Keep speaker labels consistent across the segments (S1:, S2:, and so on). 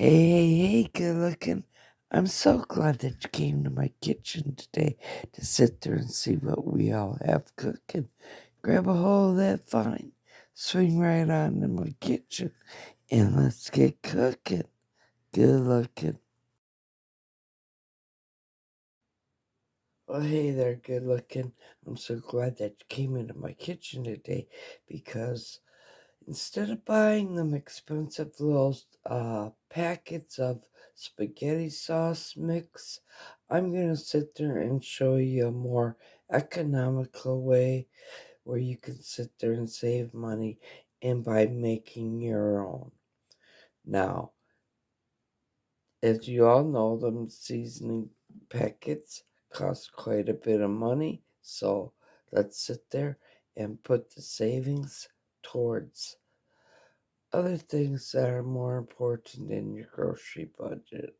S1: Hey, good looking. I'm so glad that you came to my kitchen today to sit there and see what we all have cooking. Grab a hold of that vine, swing right on to my kitchen, and let's get cooking. Good looking. Well, hey there, good looking. I'm so glad that you came into my kitchen today because instead of buying them expensive little packets of spaghetti sauce mix, I'm going to sit there and show you a more economical way where you can sit there and save money and by making your own. Now, as you all know, them seasoning packets cost quite a bit of money, so let's sit there and put the savings towards other things that are more important in your grocery budget.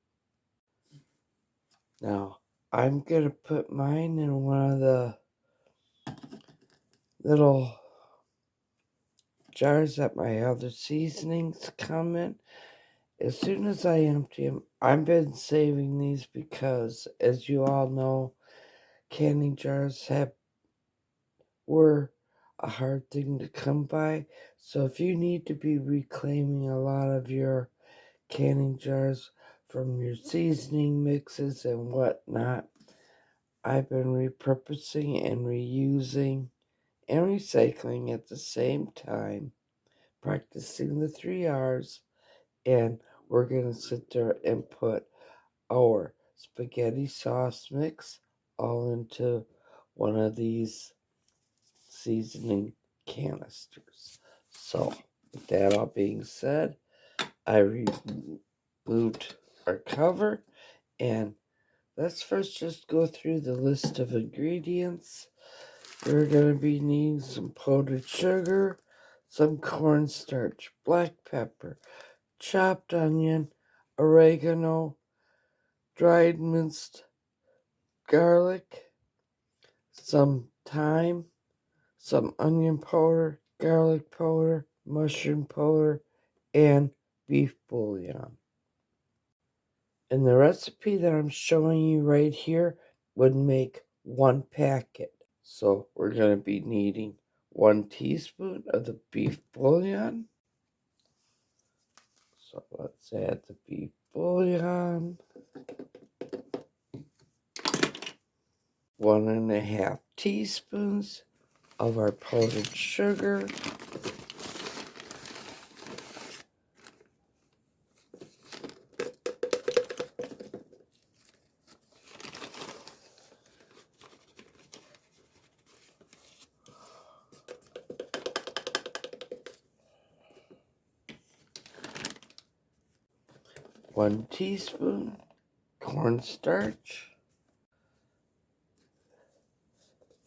S1: Now, I'm going to put mine in one of the little jars that my other seasonings come in. As soon as I empty them, I've been saving these because, as you all know, canning jars were a hard thing to come by. So if you need to be reclaiming a lot of your canning jars from your seasoning mixes and whatnot, I've been repurposing and reusing and recycling at the same time, practicing the 3 R's, and we're going to sit there and put our spaghetti sauce mix all into one of these seasoning canisters. So, with that all being said, I reboot our cover, and let's first just go through the list of ingredients. We're going to be needing some powdered sugar, some cornstarch, black pepper, chopped onion, oregano, dried minced garlic, some thyme, some onion powder, garlic powder, mushroom powder, and beef bouillon. And the recipe that I'm showing you right here would make 1 packet. So we're going to be needing 1 teaspoon of the beef bouillon. So let's add the beef bouillon. 1.5 teaspoons of our powdered sugar. 1 teaspoon cornstarch.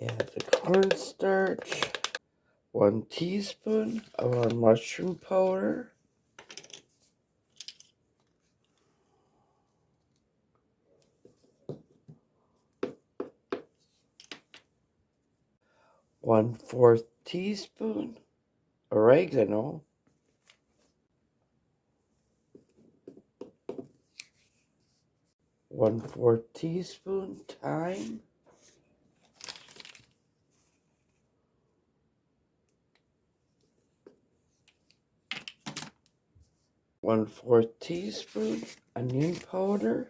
S1: Add the cornstarch. 1 teaspoon of our mushroom powder. 1/4 teaspoon oregano. 1/4 teaspoon thyme. 1/4 teaspoon onion powder.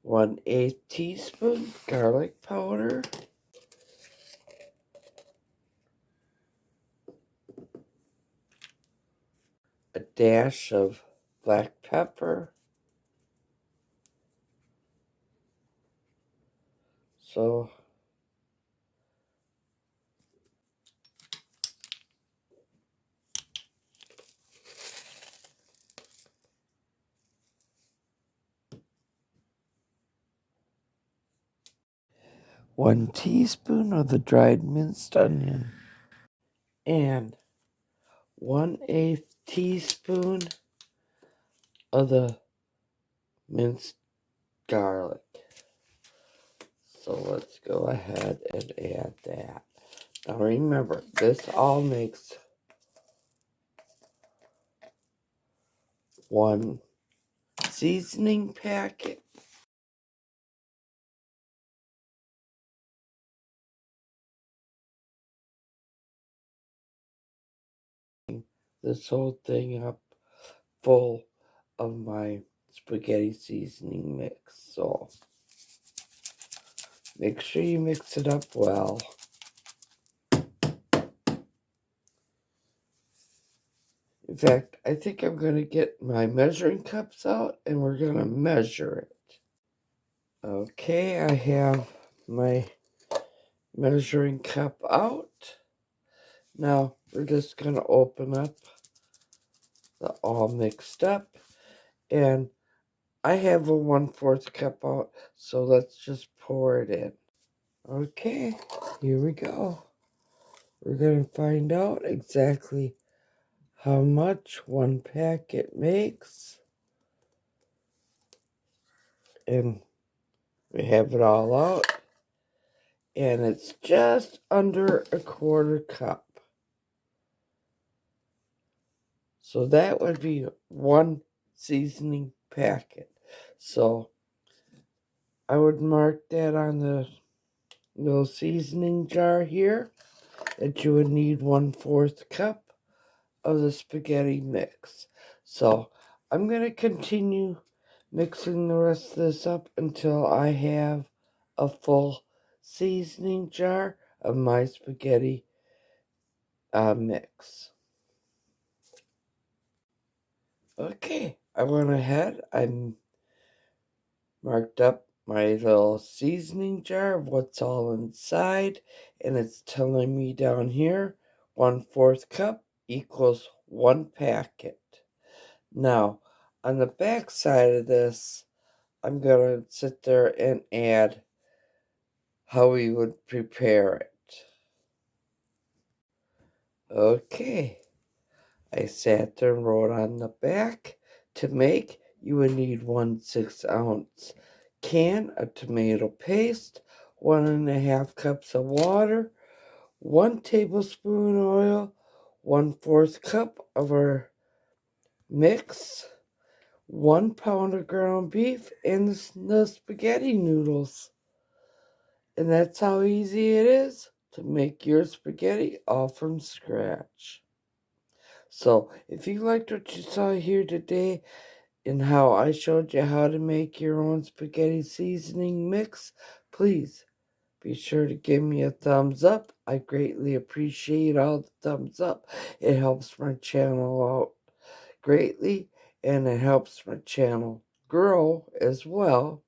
S1: 1/8 teaspoon garlic powder. A dash of black pepper. So 1 teaspoon of the dried minced onion. And 1/8 teaspoon of the minced garlic. So let's go ahead and add that. Now remember, this all makes one seasoning packet. This whole thing up full of my spaghetti seasoning mix. So make sure you mix it up well. In fact, I think I'm going to get my measuring cups out and we're going to measure it. Okay, I have my measuring cup out. Now we're just going to open up the all mixed up, and I have a 1/4 cup out, so let's just pour it in. Okay, here we go. We're going to find out exactly how much one packet makes. And we have it all out. And it's just under a 1/4 cup. So that would be one seasoning packet. So I would mark that on the little seasoning jar here, that you would need 1/4 cup of the spaghetti mix. So I'm going to continue mixing the rest of this up until I have a full seasoning jar of my spaghetti mix. Okay, I went ahead, I marked up my little seasoning jar of what's all inside, and it's telling me down here 1/4 cup equals one packet. Now, on the back side of this, I'm going to sit there and add how we would prepare it. Okay, I sat there and wrote on the back, to make, you would need 1/6 ounce can of tomato paste, 1½ cups of water, 1 tablespoon oil, 1/4 cup of our mix, 1 pound of ground beef, and the spaghetti noodles. And that's how easy it is to make your spaghetti all from scratch. So, if you liked what you saw here today and how I showed you how to make your own spaghetti seasoning mix, please be sure to give me a thumbs up. I greatly appreciate all the thumbs up. It helps my channel out greatly, and it helps my channel grow as well.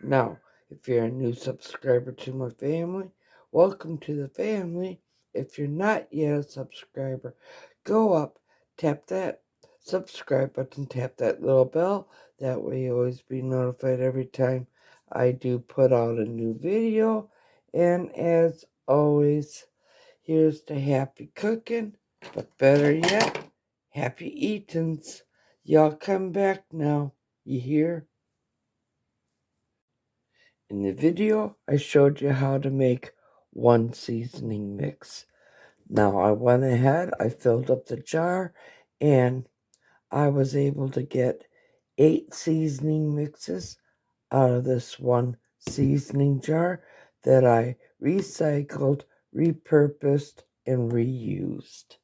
S1: Now, if you're a new subscriber to my family, welcome to the family. If you're not yet a subscriber, go up, tap that subscribe button, tap that little bell. That way you'll always be notified every time I do put out a new video. And as always, here's to happy cooking, but better yet, happy eatings. Y'all come back now, you hear? In the video, I showed you how to make one seasoning mix. Now I went ahead, I filled up the jar, and I was able to get 8 seasoning mixes out of this one seasoning jar that I recycled, repurposed, and reused.